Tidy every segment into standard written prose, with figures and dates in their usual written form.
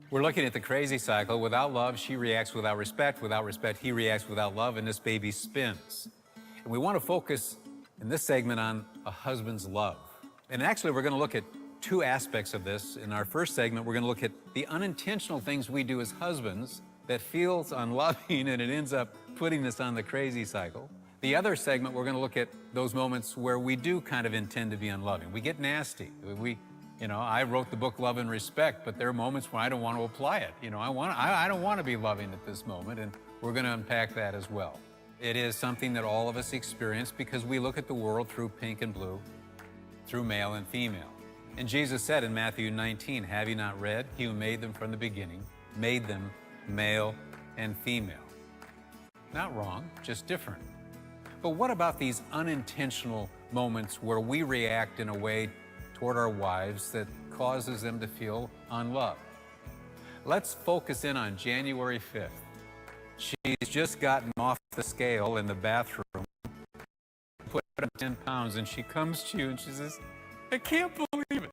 We're looking at the crazy cycle. Without love, she reacts without respect. Without respect, he reacts without love, and this baby spins. And we want to focus in this segment on a husband's love. And actually, we're going to look at two aspects of this. In our first segment, we're going to look at the unintentional things we do as husbands that feels unloving, and it ends up putting us on the crazy cycle. The other segment, we're going to look at those moments where we do kind of intend to be unloving. We get nasty. I wrote the book Love and Respect, but there are moments where I don't want to apply it. I don't want to be loving at this moment, and we're going to unpack that as well. It is something that all of us experience because we look at the world through pink and blue, through male and female. And Jesus said in Matthew 19, "Have you not read? He who made them from the beginning made them male and female." Not wrong, just different. But what about these unintentional moments where we react in a way toward our wives that causes them to feel unloved? Let's focus in on January 5th. She's just gotten off the scale in the bathroom, put on 10 pounds, and she comes to you and she says, "I can't believe it.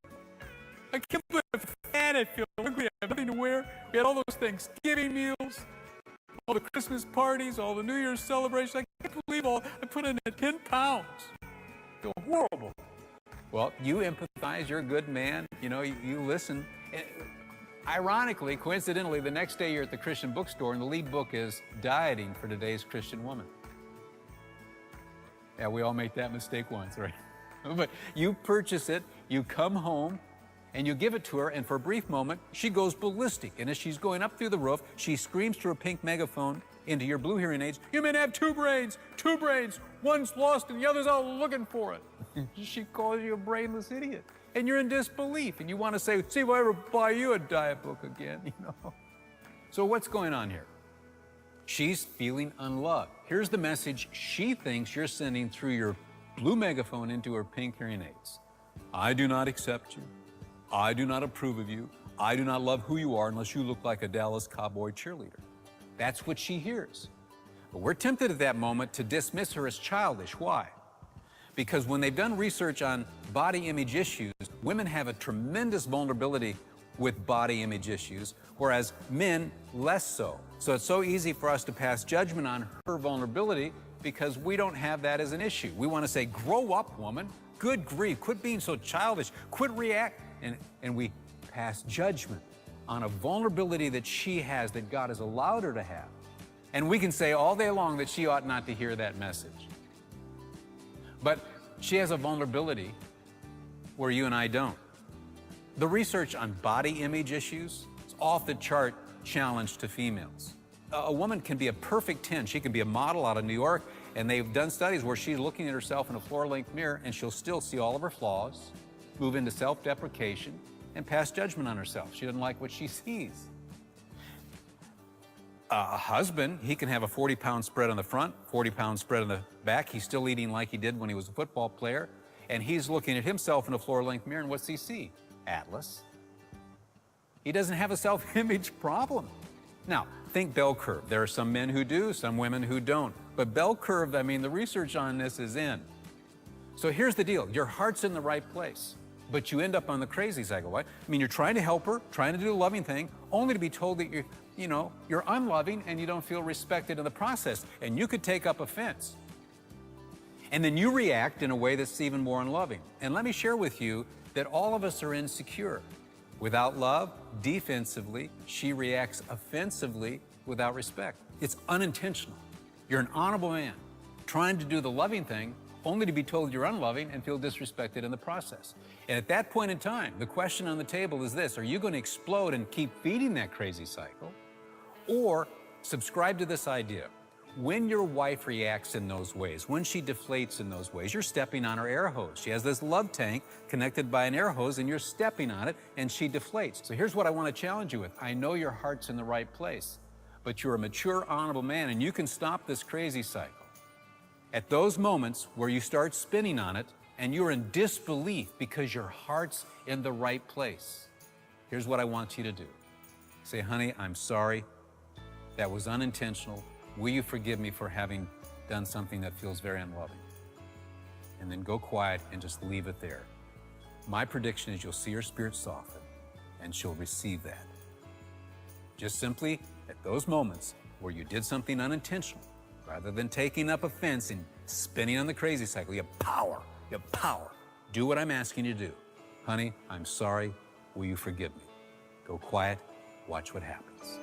I can't believe I'm fat, I feel ugly, I have nothing to wear." We had all those Thanksgiving meals, all the Christmas parties, all the New Year's celebrations. I can't believe I put in 10 pounds. I feel horrible. Well, you empathize, you're a good man, you listen. And ironically, coincidentally, the next day you're at the Christian bookstore and the lead book is Dieting for Today's Christian Woman. Yeah, we all make that mistake once, right? But you purchase it, you come home, and you give it to her, and for a brief moment, she goes ballistic. And as she's going up through the roof, she screams through a pink megaphone into your blue hearing aids, "You men have two brains, one's lost and the other's out looking for it." She calls you a brainless idiot. And you're in disbelief, and you want to say, "See if I ever buy you a diet book again," So what's going on here? She's feeling unloved. Here's the message she thinks you're sending through your blue megaphone into her pink hearing aids. "I do not accept you. I do not approve of you. I do not love who you are unless you look like a Dallas Cowboy cheerleader." That's what she hears. But we're tempted at that moment to dismiss her as childish. Why? Because when they've done research on body image issues, women have a tremendous vulnerability with body image issues, whereas men less so. So it's so easy for us to pass judgment on her vulnerability because we don't have that as an issue. We want to say, "Grow up, woman. Good grief. Quit being so childish. Quit react." And we pass judgment on a vulnerability that she has, that God has allowed her to have. And we can say all day long that she ought not to hear that message. But she has a vulnerability where you and I don't. The research on body image issues is off the chart challenge to females. A woman can be a perfect 10. She can be a model out of New York, and they've done studies where she's looking at herself in a floor-length mirror and she'll still see all of her flaws, move into self-deprecation, and pass judgment on herself. She doesn't like what she sees. A husband, he can have a 40-pound spread on the front, 40-pound spread on the back. He's still eating like he did when he was a football player, and he's looking at himself in a floor-length mirror, and what's he see? Atlas. He doesn't have a self-image problem. Now, think bell curve. There are some men who do, some women who don't. But bell curve, the research on this is in. So here's the deal. Your heart's in the right place, but you end up on the crazy cycle. Right? You're trying to help her, trying to do the loving thing, only to be told that you're unloving and you don't feel respected in the process. And you could take up offense. And then you react in a way that's even more unloving. And let me share with you that all of us are insecure. Without love, defensively, she reacts offensively without respect. It's unintentional. You're an honorable man trying to do the loving thing, only to be told you're unloving and feel disrespected in the process. And at that point in time, the question on the table is this: are you going to explode and keep feeding that crazy cycle, or subscribe to this idea? When your wife reacts in those ways, when she deflates in those ways, you're stepping on her air hose. She has this love tank connected by an air hose, and you're stepping on it, and she deflates. So here's what I want to challenge you with. I know your heart's in the right place, but you're a mature, honorable man, and you can stop this crazy cycle. At those moments where you start spinning on it, and you're in disbelief because your heart's in the right place, here's what I want you to do. Say, "Honey, I'm sorry. That was unintentional. Will you forgive me for having done something that feels very unloving?" And then go quiet and just leave it there. My prediction is you'll see her spirit soften and she'll receive that. Just simply at those moments where you did something unintentional, rather than taking up offense and spinning on the crazy cycle, you have power. You have power. Do what I'm asking you to do. Honey, I'm sorry. Will you forgive me? Go quiet. Watch what happens.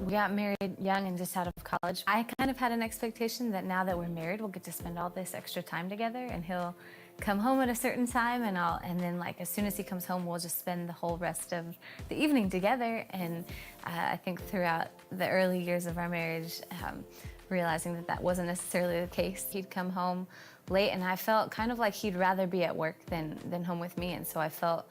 We got married young and just out of college. I kind of had an expectation that now that we're married, we'll get to spend all this extra time together, and he'll come home at a certain time, and then like as soon as he comes home, we'll just spend the whole rest of the evening together. And I think throughout the early years of our marriage, realizing that that wasn't necessarily the case. He'd come home late, and I felt kind of like he'd rather be at work than home with me, and so I felt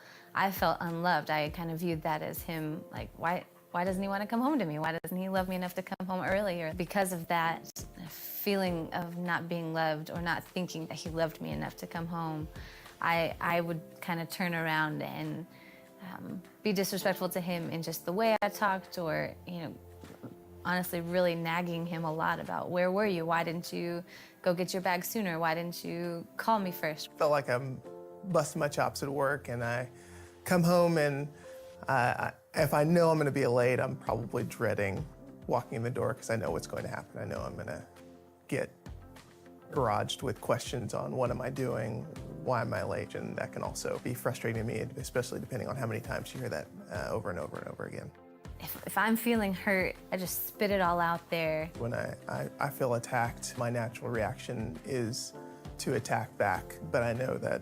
unloved. I kind of viewed that as him like, why doesn't he want to come home to me? Why doesn't he love me enough to come home earlier? Because of that feeling of not being loved or not thinking that he loved me enough to come home, I would kind of turn around and be disrespectful to him in just the way I talked, or, honestly really nagging him a lot about, where were you? Why didn't you go get your bag sooner? Why didn't you call me first? Felt like I'm busting my chops at work, and I come home and if I know I'm going to be late, I'm probably dreading walking in the door because I know what's going to happen. I know I'm going to get barraged with questions on what am I doing, why am I late, and that can also be frustrating to me, especially depending on how many times you hear that over and over and over again. If I'm feeling hurt, I just spit it all out there. When I feel attacked, my natural reaction is to attack back, but I know that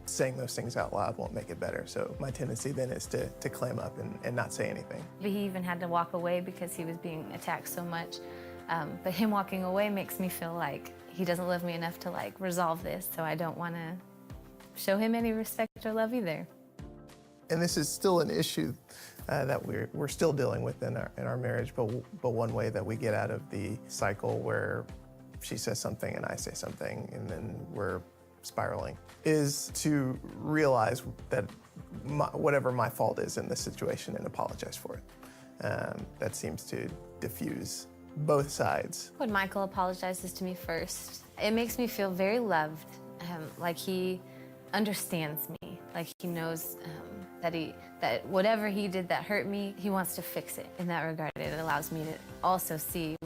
saying those things out loud won't make it better. So my tendency then is to clam up and not say anything. He even had to walk away because he was being attacked so much. But him walking away makes me feel like he doesn't love me enough to resolve this, so I don't want to show him any respect or love either. And this is still an issue that we're still dealing with in our marriage, but one way that we get out of the cycle where she says something and I say something and then we're spiraling is to realize that whatever my fault is in this situation and apologize for it. That seems to diffuse both sides. When Michael apologizes to me first, it makes me feel very loved, like he understands me, like he knows that whatever he did that hurt me, he wants to fix it. In that regard, it allows me to also see,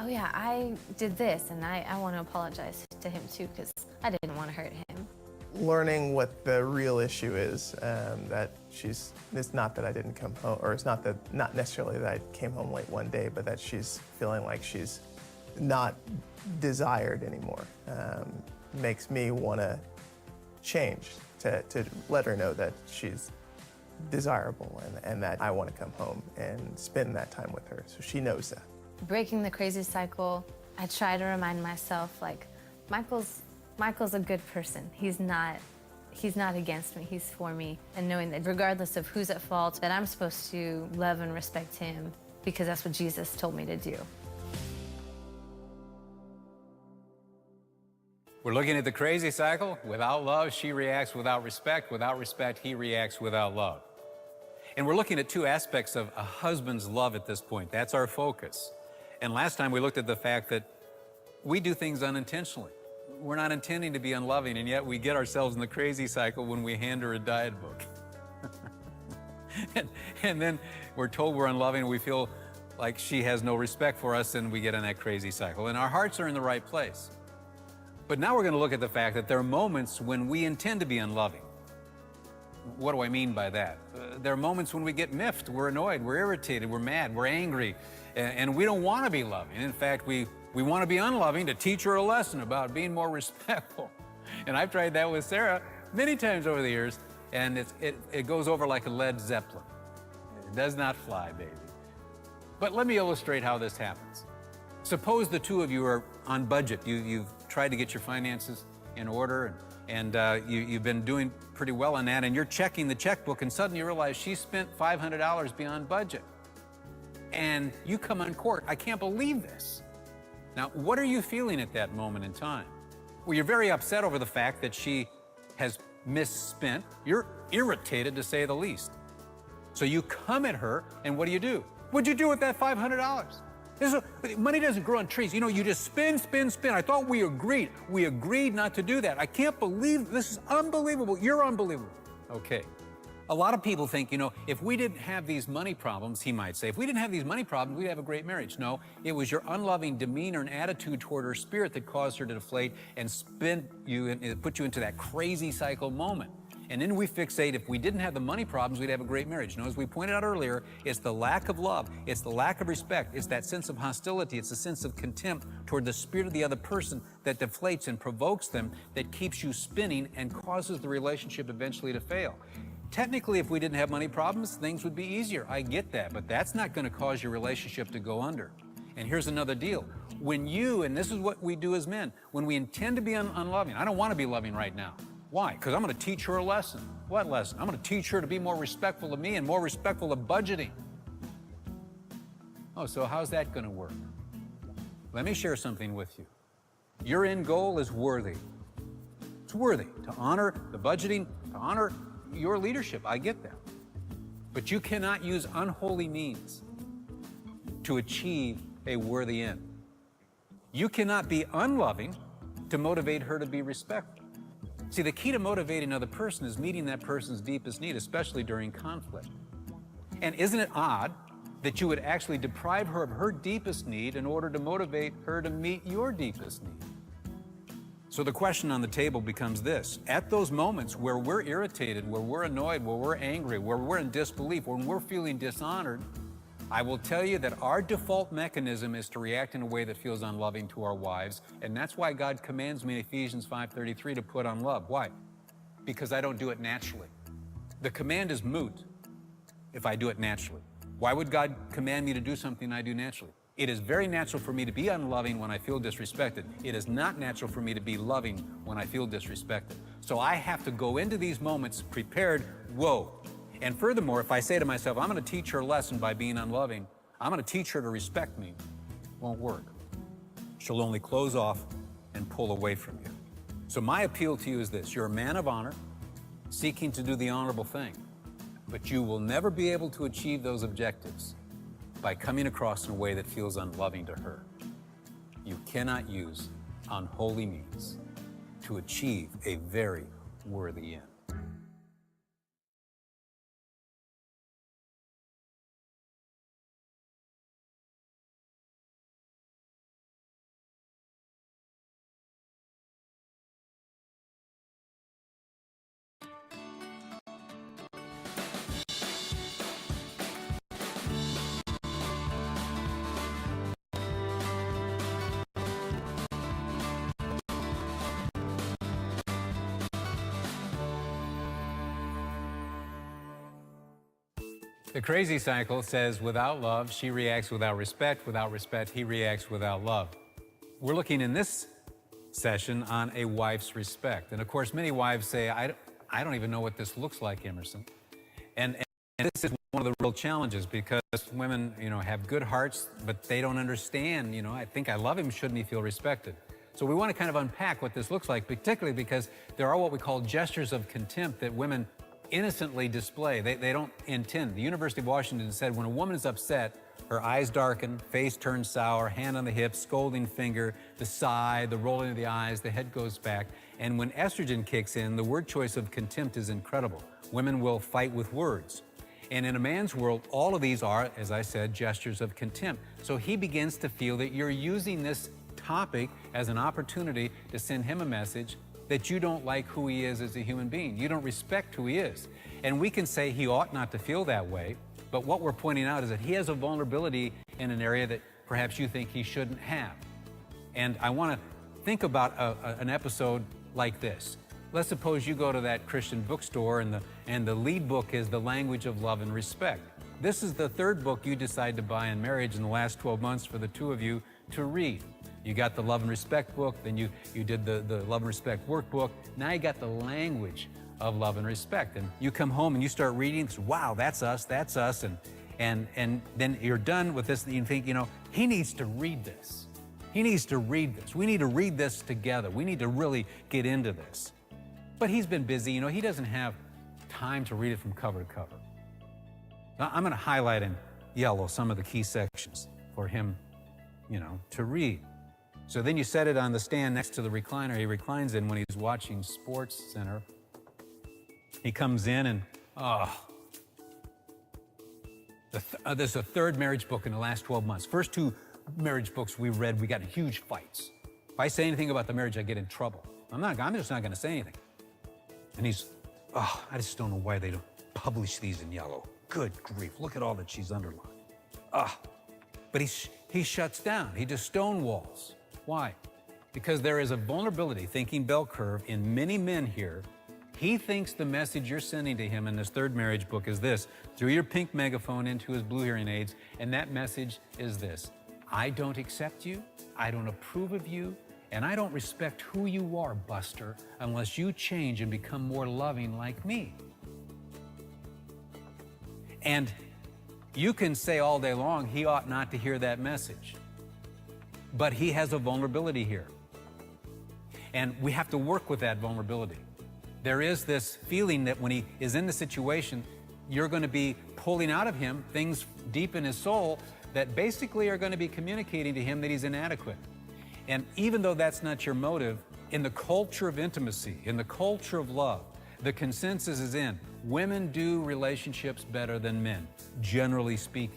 oh yeah, I did this, and I want to apologize to him too, because I didn't want to hurt him. Learning what the real issue is, that it's not that I didn't come home, or it's not necessarily that I came home late one day, but that she's feeling like she's not desired anymore, makes me want to change, to let her know that she's desirable and that I want to come home and spend that time with her, so she knows that. Breaking the crazy cycle, I try to remind myself, like, Michael's a good person. He's not against me, he's for me. And knowing that regardless of who's at fault, that I'm supposed to love and respect him because that's what Jesus told me to do. We're looking at the crazy cycle. Without love, she reacts without respect. Without respect, he reacts without love. And we're looking at two aspects of a husband's love at this point. That's our focus. And last time we looked at the fact that we do things unintentionally. We're not intending to be unloving, and yet we get ourselves in the crazy cycle when we hand her a diet book. and then we're told we're unloving, and we feel like she has no respect for us, and we get in that crazy cycle. And our hearts are in the right place. But now we're going to look at the fact that there are moments when we intend to be unloving. What do I mean by that? There are moments when we get miffed, we're annoyed, we're irritated, we're mad, we're angry, and we don't want to be loving. In fact, we want to be unloving to teach her a lesson about being more respectful. And I've tried that with Sarah many times over the years, and it goes over like a Led Zeppelin. It does not fly, baby. But let me illustrate how this happens. Suppose the two of you are on budget. You've tried to get your finances in order, and you've been doing pretty well on that, and you're checking the checkbook, and suddenly you realize she spent $500 beyond budget. And you come on court. I can't believe this. Now, what are you feeling at that moment in time? Well, you're very upset over the fact that she has misspent. You're irritated, to say the least. So you come at her, and what do? What'd you do with that $500? Money doesn't grow on trees. You know, you just spin, spin, spin. I thought we agreed. We agreed not to do that. I can't believe this is unbelievable. You're unbelievable. Okay. A lot of people think, you know, if we didn't have these money problems, he might say, if we didn't have these money problems, we'd have a great marriage. No, it was your unloving demeanor and attitude toward her spirit that caused her to deflate and spin you and put you into that crazy cycle moment. And then we fixate, if we didn't have the money problems, we'd have a great marriage. No, as we pointed out earlier, it's the lack of love, it's the lack of respect, it's that sense of hostility, it's the sense of contempt toward the spirit of the other person that deflates and provokes them, that keeps you spinning and causes the relationship eventually to fail. Technically, if we didn't have money problems, things would be easier. I get that, but that's not going to cause your relationship to go under. And here's another deal. When you, and this is what we do as men, when we intend to be unloving, I don't want to be loving right now. Why? Because I'm going to teach her a lesson. What lesson? I'm going to teach her to be more respectful of me and more respectful of budgeting. Oh, so how's that going to work? Let me share something with you. Your end goal is worthy. It's worthy to honor the budgeting, to honor your leadership. I get that. But you cannot use unholy means to achieve a worthy end. You cannot be unloving to motivate her to be respectful. See, the key to motivating another person is meeting that person's deepest need, especially during conflict. And isn't it odd that you would actually deprive her of her deepest need in order to motivate her to meet your deepest need? So the question on the table becomes this. At those moments where we're irritated, where we're annoyed, where we're angry, where we're in disbelief, when we're feeling dishonored, I will tell you that our default mechanism is to react in a way that feels unloving to our wives, and that's why God commands me in Ephesians 5:33 to put on love. Why? Because I don't do it naturally. The command is moot if I do it naturally. Why would God command me to do something I do naturally? It is very natural for me to be unloving when I feel disrespected. It is not natural for me to be loving when I feel disrespected. So I have to go into these moments prepared, whoa. And furthermore, if I say to myself, I'm going to teach her a lesson by being unloving, I'm going to teach her to respect me, it won't work. She'll only close off and pull away from you. So my appeal to you is this. You're a man of honor, seeking to do the honorable thing, but you will never be able to achieve those objectives by coming across in a way that feels unloving to her. You cannot use unholy means to achieve a very worthy end. The crazy cycle says without love, she reacts without respect he reacts without love. We're looking in this session on a wife's respect. And of course, many wives say, I don't even know what this looks like, Emerson. And this is one of the real challenges because women, have good hearts, but they don't understand, I think I love him, shouldn't he feel respected? So we want to kind of unpack what this looks like, particularly because there are what we call gestures of contempt that women innocently display. They don't intend. The University of Washington said when a woman is upset, her eyes darken, face turns sour, hand on the hip, scolding finger, the sigh, the rolling of the eyes, the head goes back. And when estrogen kicks in, the word choice of contempt is incredible. Women will fight with words. And in a man's world, all of these are, as I said, gestures of contempt. So he begins to feel that you're using this topic as an opportunity to send him a message that you don't like who he is as a human being. You don't respect who he is. And we can say he ought not to feel that way, but what we're pointing out is that he has a vulnerability in an area that perhaps you think he shouldn't have. And I want to think about an episode like this. Let's suppose you go to that Christian bookstore and the lead book is The Language of Love and Respect. This is the third book you decide to buy in marriage in the last 12 months for the two of you to read. You got the Love and Respect book, then you did the Love and Respect workbook. Now you got the language of love and respect. And you come home and you start reading, wow, that's us. And then you're done with this and you think, he needs to read this. He needs to read this. We need to read this together. We need to really get into this. But he's been busy, he doesn't have time to read it from cover to cover. Now, I'm going to highlight in yellow some of the key sections for him to read. So then you set it on the stand next to the recliner he reclines in when he's watching Sports Center. He comes in and, there's a third marriage book in the last 12 months. First two marriage books we read, we got in huge fights. If I say anything about the marriage, I get in trouble. I'm just not going to say anything. And he's, I just don't know why they don't publish these in yellow. Good grief, look at all that she's underlined. But he shuts down, he just stonewalls. Why? Because there is a vulnerability, thinking bell curve, in many men here. He thinks the message you're sending to him in this third marriage book is this, through your pink megaphone into his blue hearing aids, and that message is this: I don't accept you, I don't approve of you, and I don't respect who you are, Buster, unless you change and become more loving like me. And you can say all day long, he ought not to hear that message. But he has a vulnerability here. And we have to work with that vulnerability. There is this feeling that when he is in the situation, you're going to be pulling out of him things deep in his soul that basically are going to be communicating to him that he's inadequate. And even though that's not your motive, in the culture of intimacy, in the culture of love, the consensus is in women do relationships better than men, generally speaking.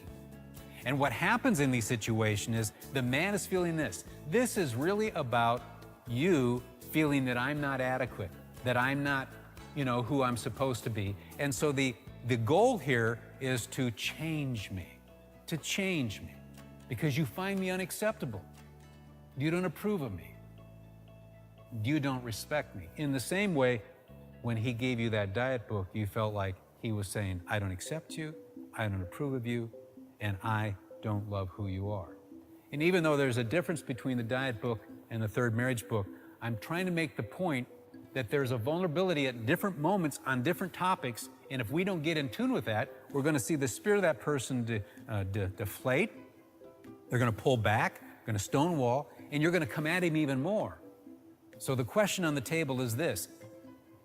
And what happens in these situations is the man is feeling this. This is really about you feeling that I'm not adequate, that I'm not, who I'm supposed to be. And so the goal here is to change me, because you find me unacceptable. You don't approve of me. You don't respect me. In the same way, when he gave you that diet book, you felt like he was saying, I don't accept you, I don't approve of you, and I don't love who you are. And even though there's a difference between the diet book and the third marriage book, I'm trying to make the point that there's a vulnerability at different moments on different topics, and if we don't get in tune with that, we're going to see the spirit of that person deflate, they're going to pull back, going to stonewall, and you're going to come at him even more. So the question on the table is this: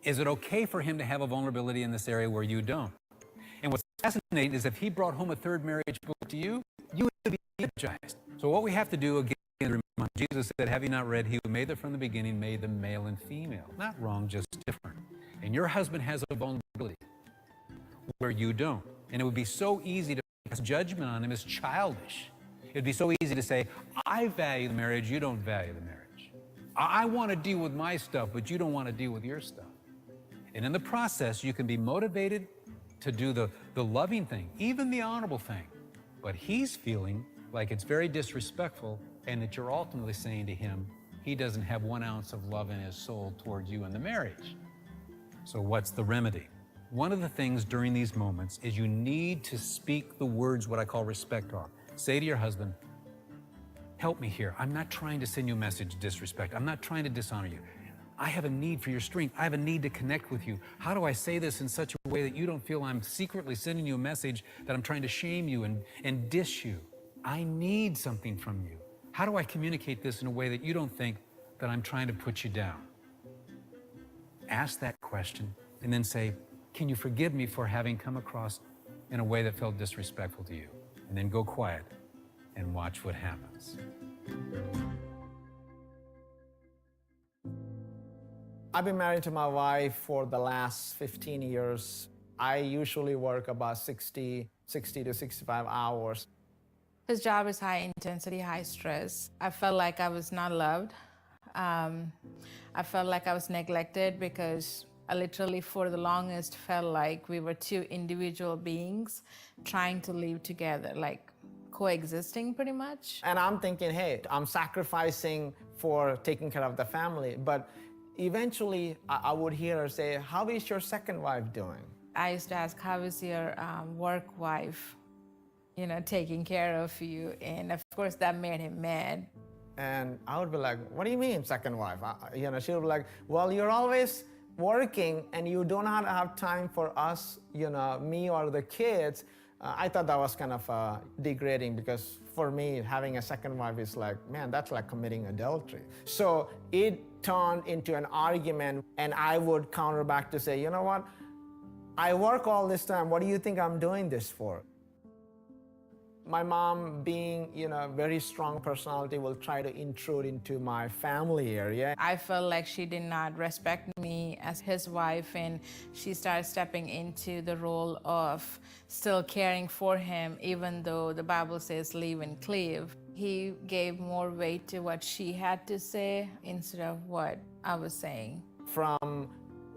is it okay for him to have a vulnerability in this area where you don't? And what's fascinating is if he brought home a third marriage book to you, you would be energized. So what we have to do, again, remind Jesus said, have you not read, he who made them from the beginning made them male and female. Not wrong, just different. And your husband has a vulnerability where you don't. And it would be so easy to pass judgment on him as childish. It'd be so easy to say, I value the marriage, you don't value the marriage. I want to deal with my stuff, but you don't want to deal with your stuff. And in the process, you can be motivated to do the loving thing, even the honorable thing. But he's feeling like it's very disrespectful, and that you're ultimately saying to him, he doesn't have 1 ounce of love in his soul toward you in the marriage. So what's the remedy? One of the things during these moments is you need to speak the words, what I call respect off. Say to your husband, help me here. I'm not trying to send you a message of disrespect. I'm not trying to dishonor you. I have a need for your strength. I have a need to connect with you. How do I say this in such a way that you don't feel I'm secretly sending you a message that I'm trying to shame you and diss you? I need something from you. How do I communicate this in a way that you don't think that I'm trying to put you down? Ask that question and then say, can you forgive me for having come across in a way that felt disrespectful to you? And then go quiet and watch what happens. I've been married to my wife for the last 15 years. I usually work about 60 to 65 hours. His job is high intensity, high stress. I felt like I was not loved. I felt like I was neglected because I literally for the longest felt like we were two individual beings trying to live together, like coexisting pretty much. And I'm thinking, hey, I'm sacrificing for taking care of the family. But eventually I would hear her say, how is your second wife doing? I used to ask, how is your work wife, taking care of you? And of course that made him mad. And I would be like, what do you mean second wife? She would be like, well, you're always working and you do not have time for us, me or the kids. I thought that was kind of degrading because for me, having a second wife is like, man, that's like committing adultery. So it turned into an argument and I would counter back to say, you know what? I work all this time. What do you think I'm doing this for? My mom, being, a very strong personality, will try to intrude into my family area. I felt like she did not respect me as his wife, and she started stepping into the role of still caring for him, even though the Bible says leave and cleave. He gave more weight to what she had to say instead of what I was saying. From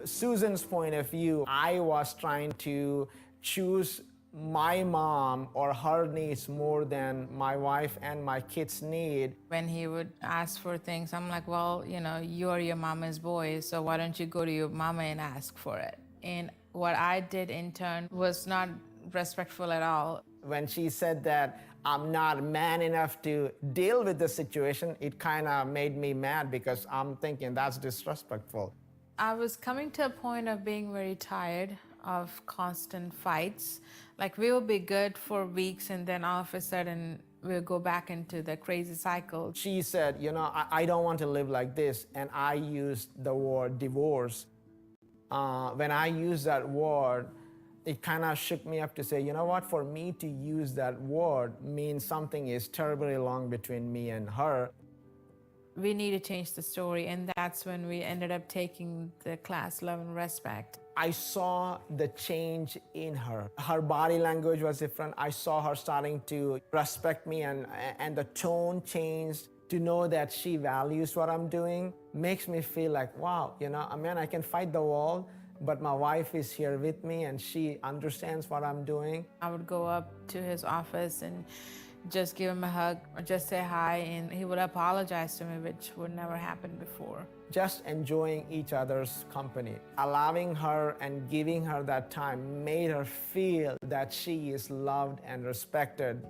Susan's point of view, I was trying to choose my mom or her needs more than my wife and my kids' need. When he would ask for things, I'm like, well, you're your mama's boy, so why don't you go to your mama and ask for it? And what I did in turn was not respectful at all. When she said that I'm not man enough to deal with the situation, it kind of made me mad because I'm thinking that's disrespectful. I was coming to a point of being very tired of constant fights. Like, we will be good for weeks and then all of a sudden we'll go back into the crazy cycle. She said, I don't want to live like this, and I used the word divorce. When I used that word, it kind of shook me up to say, you know what, for me to use that word means something is terribly wrong between me and her. We need to change the story, and that's when we ended up taking the class Love and Respect. I saw the change in her. Her body language was different. I saw her starting to respect me, and the tone changed. To know that she values what I'm doing makes me feel like, wow, I can fight the world, but my wife is here with me and she understands what I'm doing. I would go up to his office and just give him a hug or just say hi, and he would apologize to me, which would never happen before. Just enjoying each other's company, allowing her and giving her that time made her feel that she is loved and respected.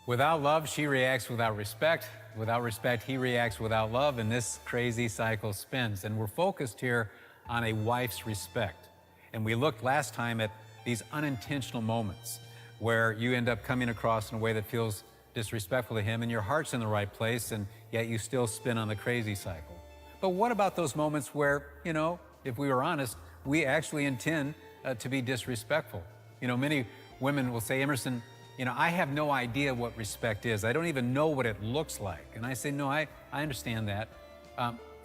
Without love, she reacts without respect. Without respect, he reacts without love, and this crazy cycle spins. And we're focused here on a wife's respect. And we looked last time at these unintentional moments where you end up coming across in a way that feels disrespectful to him, and your heart's in the right place, and yet you still spin on the crazy cycle. But what about those moments where, if we were honest, we actually intend to be disrespectful? Many women will say, Emerson, I have no idea what respect is. I don't even know what it looks like. And I say, no, I understand that.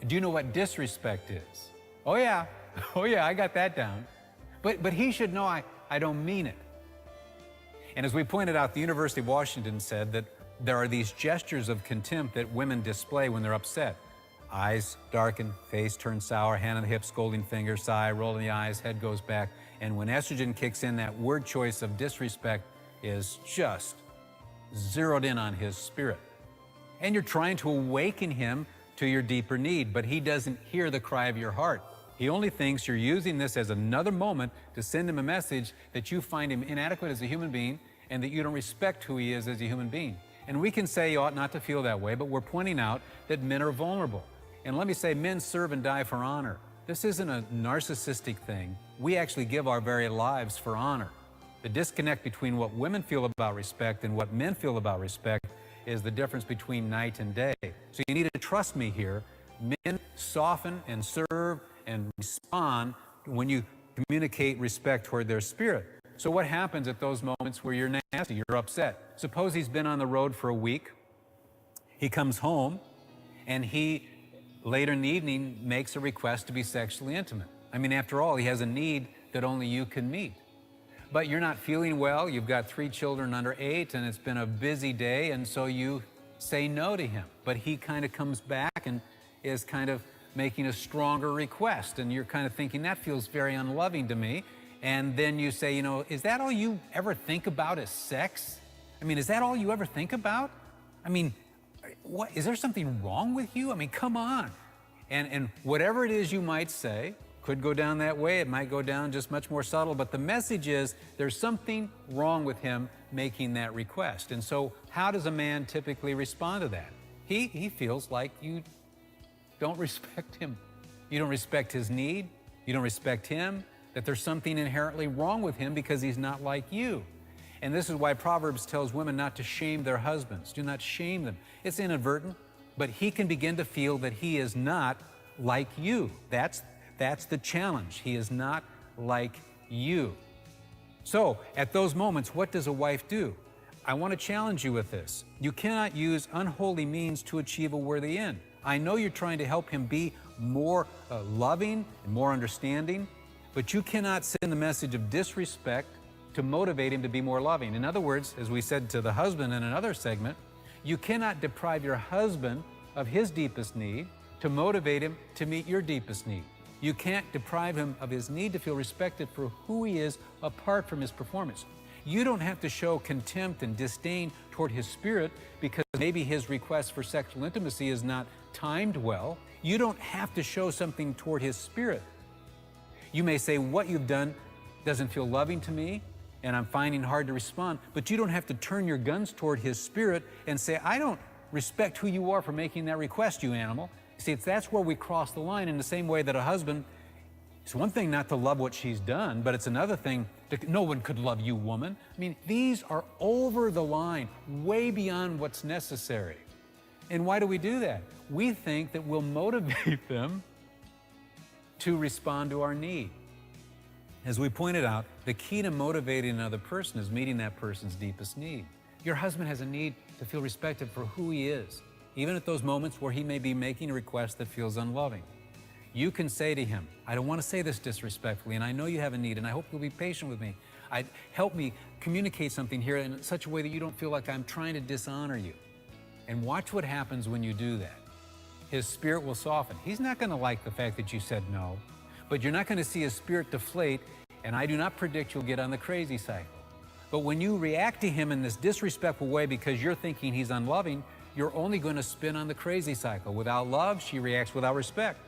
Do you know what disrespect is? Oh, yeah. Oh, yeah, I got that down. But he should know I don't mean it. And as we pointed out, the University of Washington said that there are these gestures of contempt that women display when they're upset. Eyes darken, face turns sour, hand on the hip, scolding finger, sigh, rolling the eyes, head goes back. And when estrogen kicks in, that word choice of disrespect is just zeroed in on his spirit. And you're trying to awaken him to your deeper need, but he doesn't hear the cry of your heart. He only thinks you're using this as another moment to send him a message that you find him inadequate as a human being and that you don't respect who he is as a human being. And we can say you ought not to feel that way, but we're pointing out that men are vulnerable. And let me say, men serve and die for honor. This isn't a narcissistic thing. We actually give our very lives for honor. The disconnect between what women feel about respect and what men feel about respect is the difference between night and day. So you need to trust me here. Men soften and serve and respond when you communicate respect toward their spirit. So what happens at those moments where you're nasty, you're upset? Suppose he's been on the road for a week. He comes home and he, later in the evening, makes a request to be sexually intimate. I mean, after all, he has a need that only you can meet. But you're not feeling well, you've got 3 children under 8, and it's been a busy day, and so you say no to him. But he kind of comes back and is kind of making a stronger request, and you're kind of thinking, that feels very unloving to me. And then you say, is that all you ever think about is sex? I mean, is that all you ever think about? I mean, what, is there something wrong with you? I mean, come on. And whatever it is you might say, could go down that way, it might go down just much more subtle, but the message is there's something wrong with him making that request. And so how does a man typically respond to that? He feels like you don't respect him. You don't respect his need. You don't respect him, that there's something inherently wrong with him because he's not like you. And this is why Proverbs tells women not to shame their husbands. Do not shame them. It's inadvertent, but he can begin to feel that he is not like you. That's the challenge. He is not like you. So at those moments, what does a wife do? I want to challenge you with this. You cannot use unholy means to achieve a worthy end. I know you're trying to help him be more loving and more understanding, but you cannot send the message of disrespect to motivate him to be more loving. In other words, as we said to the husband in another segment, you cannot deprive your husband of his deepest need to motivate him to meet your deepest need. You can't deprive him of his need to feel respected for who he is apart from his performance. You don't have to show contempt and disdain toward his spirit because maybe his request for sexual intimacy is not timed well. You don't have to show something toward his spirit. You may say, what you've done doesn't feel loving to me, and I'm finding it hard to respond, but you don't have to turn your guns toward his spirit and say, I don't respect who you are for making that request, you animal. See, that's where we cross the line in the same way that a husband, it's one thing not to love what she's done, but it's another thing to, no one could love you, woman. I mean, these are over the line, way beyond what's necessary. And why do we do that? We think that we'll motivate them to respond to our need. As we pointed out, the key to motivating another person is meeting that person's deepest need. Your husband has a need to feel respected for who he is, even at those moments where he may be making a request that feels unloving. You can say to him, I don't want to say this disrespectfully, and I know you have a need, and I hope you'll be patient with me. Help me communicate something here in such a way that you don't feel like I'm trying to dishonor you. And watch what happens when you do that. His spirit will soften. He's not going to like the fact that you said no, but you're not going to see his spirit deflate, and I do not predict you'll get on the crazy cycle. But when you react to him in this disrespectful way because you're thinking he's unloving, you're only going to spin on the crazy cycle. Without love, she reacts without respect.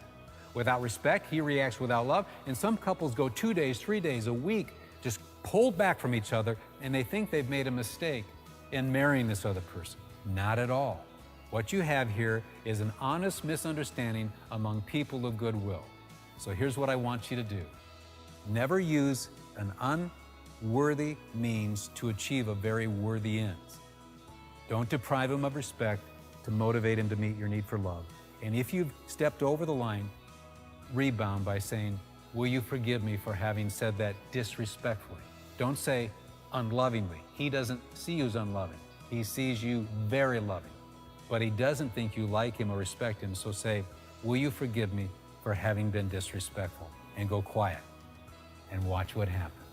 Without respect, he reacts without love. And some couples go 2 days, 3 days, a week, just pulled back from each other, and they think they've made a mistake in marrying this other person. Not at all. What you have here is an honest misunderstanding among people of goodwill. So here's what I want you to do. Never use an unworthy means to achieve a very worthy end. Don't deprive him of respect to motivate him to meet your need for love. And if you've stepped over the line, rebound by saying, will you forgive me for having said that disrespectfully? Don't say unlovingly. He doesn't see you as unloving. He sees you very loving, but he doesn't think you like him or respect him. So say, will you forgive me for having been disrespectful? And go quiet and watch what happens.